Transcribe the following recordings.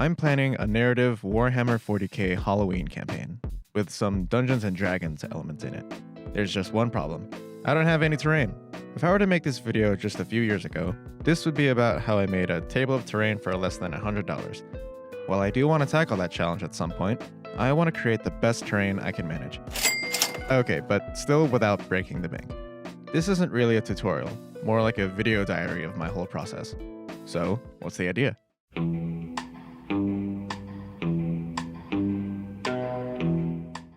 I'm planning a narrative Warhammer 40k Halloween campaign, with some Dungeons and Dragons elements in it. There's just one problem. I don't have any terrain. If I were to make this video just a few years ago, this would be about how I made a table of terrain for less than $100. While I do want to tackle that challenge at some point, I want to create the best terrain I can manage. Okay, but still without breaking the bank. This isn't really a tutorial, more like a video diary of my whole process. So, what's the idea?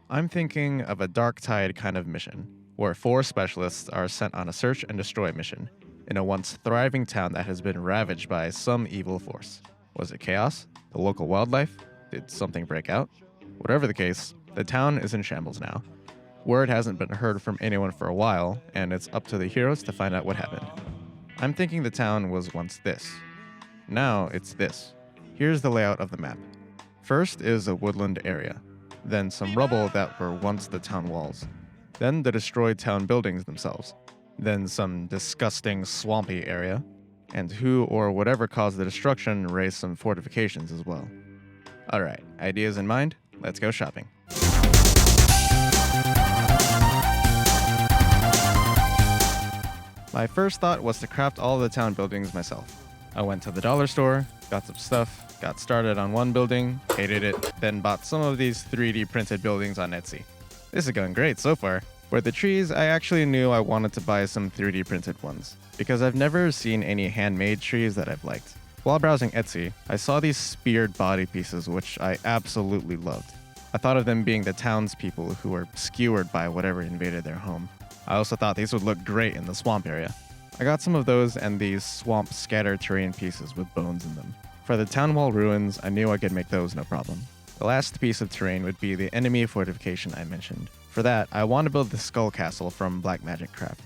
I'm thinking of a Dark Tide kind of mission, where 4 specialists are sent on a search and destroy mission in a once thriving town that has been ravaged by some evil force. Was it chaos? The local wildlife? Did something break out? Whatever the case, the town is in shambles now. Word hasn't been heard from anyone for a while, and it's up to the heroes to find out what happened. I'm thinking the town was once this. Now it's this. Here's the layout of the map. First is a woodland area, then some rubble that were once the town walls, then the destroyed town buildings themselves, then some disgusting swampy area, and who or whatever caused the destruction raised some fortifications as well. Alright, ideas in mind? Let's go shopping. My first thought was to craft all of the town buildings myself. I went to the dollar store, got some stuff, got started on one building, hated it, then bought some of these 3D printed buildings on Etsy. This is going great so far. For the trees, I actually knew I wanted to buy some 3D printed ones, because I've never seen any handmade trees that I've liked. While browsing Etsy, I saw these speared body pieces which I absolutely loved. I thought of them being the townspeople who were skewered by whatever invaded their home. I also thought these would look great in the swamp area. I got some of those and these swamp scattered terrain pieces with bones in them. For the town wall ruins, I knew I could make those no problem. The last piece of terrain would be the enemy fortification I mentioned. For that, I want to build the Skull Castle from Black Magic Craft.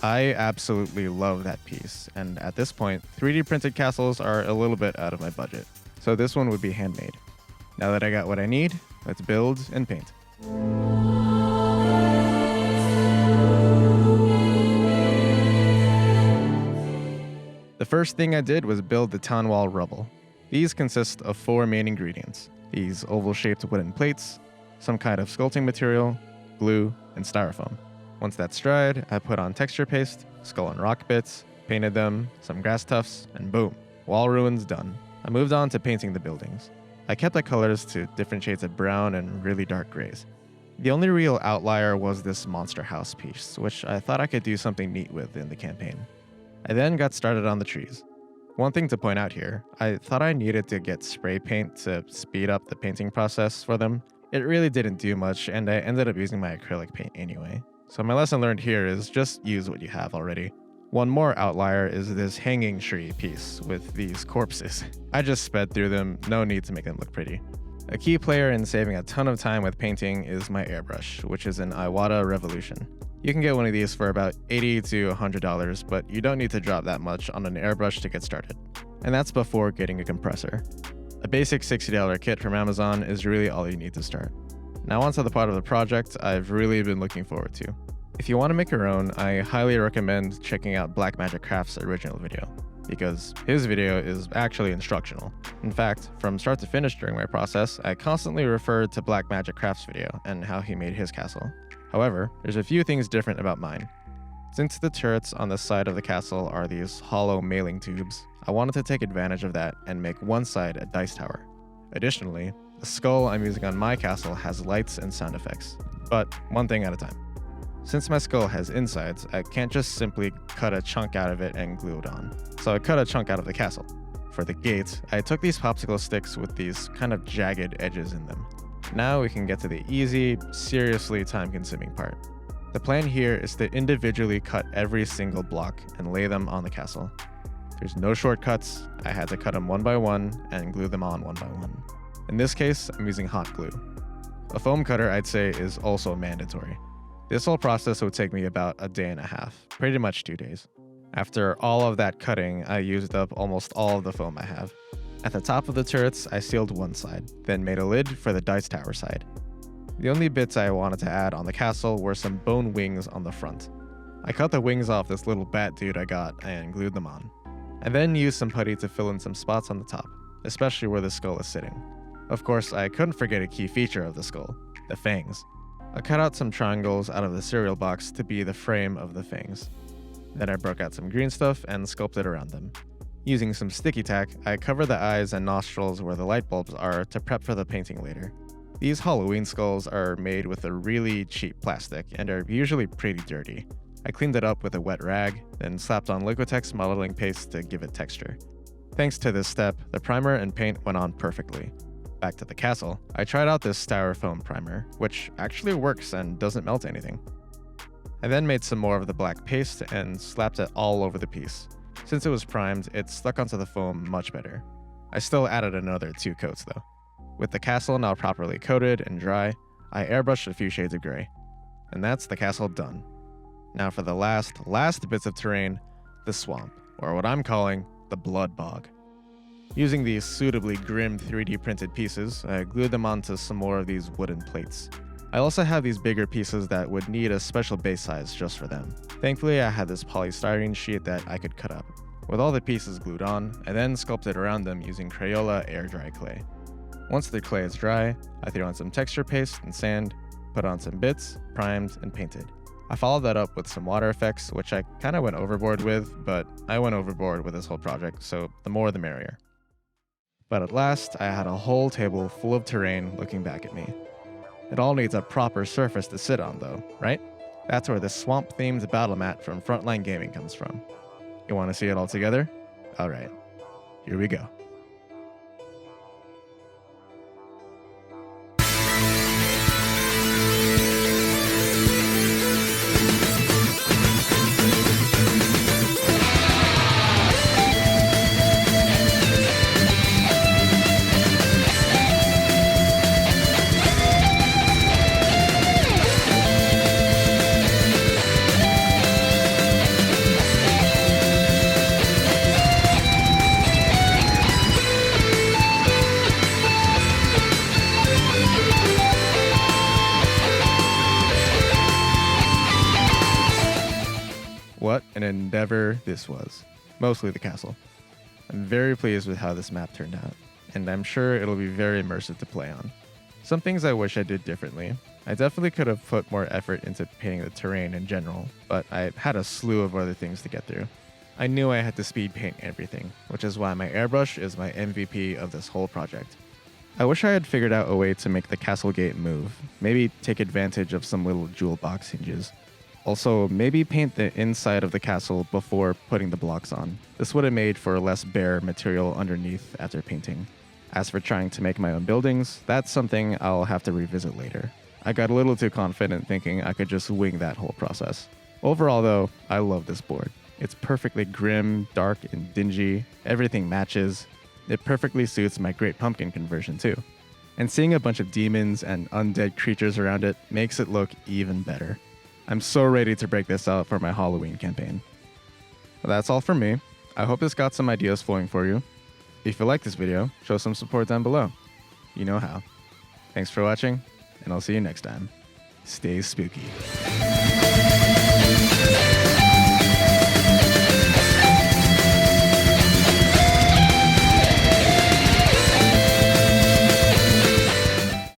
I absolutely love that piece, and at this point, 3D printed castles are a little bit out of my budget, so this one would be handmade. Now that I got what I need, let's build and paint. The first thing I did was build the town wall rubble. These consist of 4 main ingredients: these oval-shaped wooden plates, some kind of sculpting material, glue, and styrofoam. Once that's dried, I put on texture paste, skull and rock bits, painted them, some grass tufts, and boom, wall ruins done. I moved on to painting the buildings. I kept the colors to different shades of brown and really dark grays. The only real outlier was this monster house piece, which I thought I could do something neat with in the campaign. I then got started on the trees. One thing to point out here, I thought I needed to get spray paint to speed up the painting process for them. It really didn't do much, and I ended up using my acrylic paint anyway. So my lesson learned here is just use what you have already. One more outlier is this hanging tree piece with these corpses. I just sped through them, no need to make them look pretty. A key player in saving a ton of time with painting is my airbrush, which is an Iwata Revolution. You can get one of these for about $80 to $100, but you don't need to drop that much on an airbrush to get started. And that's before getting a compressor. A basic $60 kit from Amazon is really all you need to start. Now onto the part of the project I've really been looking forward to. If you want to make your own, I highly recommend checking out Black Magic Craft's original video, because his video is actually instructional. In fact, from start to finish during my process, I constantly referred to Black Magic Craft's video and how he made his castle. However, there's a few things different about mine. Since the turrets on the side of the castle are these hollow mailing tubes, I wanted to take advantage of that and make one side a dice tower. Additionally, the skull I'm using on my castle has lights and sound effects, but one thing at a time. Since my skull has insides, I can't just simply cut a chunk out of it and glue it on, so I cut a chunk out of the castle. For the gate, I took these popsicle sticks with these kind of jagged edges in them. Now we can get to the easy, seriously time-consuming part. The plan here is to individually cut every single block and lay them on the castle. There's no shortcuts, I had to cut them one by one and glue them on one by one. In this case, I'm using hot glue. A foam cutter, I'd say, is also mandatory. This whole process would take me about a day and a half, pretty much 2 days. After all of that cutting, I used up almost all of the foam I have. At the top of the turrets, I sealed one side, then made a lid for the dice tower side. The only bits I wanted to add on the castle were some bone wings on the front. I cut the wings off this little bat dude I got and glued them on. I then used some putty to fill in some spots on the top. especially where the skull is sitting. Of course, I couldn't forget a key feature of the skull, the fangs. I cut out some triangles out of the cereal box to be the frame of the fangs. Then I broke out some green stuff and sculpted around them. Using some sticky tack, I covered the eyes and nostrils where the light bulbs are to prep for the painting later. These Halloween skulls are made with a really cheap plastic and are usually pretty dirty. I cleaned it up with a wet rag, then slapped on Liquitex modeling paste to give it texture. Thanks to this step, the primer and paint went on perfectly. Back to the castle, I tried out this styrofoam primer, which actually works and doesn't melt anything. I then made some more of the black paste and slapped it all over the piece. Since it was primed, it stuck onto the foam much better. I still added another 2 coats though. With the castle now properly coated and dry, I airbrushed a few shades of gray. And that's the castle done. Now for the last bits of terrain, the swamp, or what I'm calling the blood bog. Using these suitably grim 3D printed pieces, I glued them onto some more of these wooden plates. I also have these bigger pieces that would need a special base size just for them. Thankfully, I had this polystyrene sheet that I could cut up. With all the pieces glued on, I then sculpted around them using Crayola air dry clay. Once the clay is dry, I threw on some texture paste and sand, put on some bits, primed, and painted. I followed that up with some water effects, which I kinda went overboard with, but I went overboard with this whole project, so the more the merrier. But at last, I had a whole table full of terrain looking back at me. It all needs a proper surface to sit on though, right? That's where the swamp-themed battle mat from Frontline Gaming comes from. You wanna see it all together? Alright, here we go. What an endeavor this was. Mostly the castle. I'm very pleased with how this map turned out, and I'm sure it'll be very immersive to play on. Some things I wish I did differently. I definitely could have put more effort into painting the terrain in general, but I had a slew of other things to get through. I knew I had to speed paint everything, which is why my airbrush is my MVP of this whole project. I wish I had figured out a way to make the castle gate move, maybe take advantage of some little jewel box hinges. Also, maybe paint the inside of the castle before putting the blocks on. This would have made for less bare material underneath after painting. As for trying to make my own buildings, that's something I'll have to revisit later. I got a little too confident thinking I could just wing that whole process. Overall though, I love this board. It's perfectly grim, dark, and dingy. Everything matches. It perfectly suits my Great Pumpkin conversion too. And seeing a bunch of demons and undead creatures around it makes it look even better. I'm so ready to break this out for my Halloween campaign. Well, that's all from me. I hope this got some ideas flowing for you. If you like this video, show some support down below. You know how. Thanks for watching, and I'll see you next time. Stay spooky.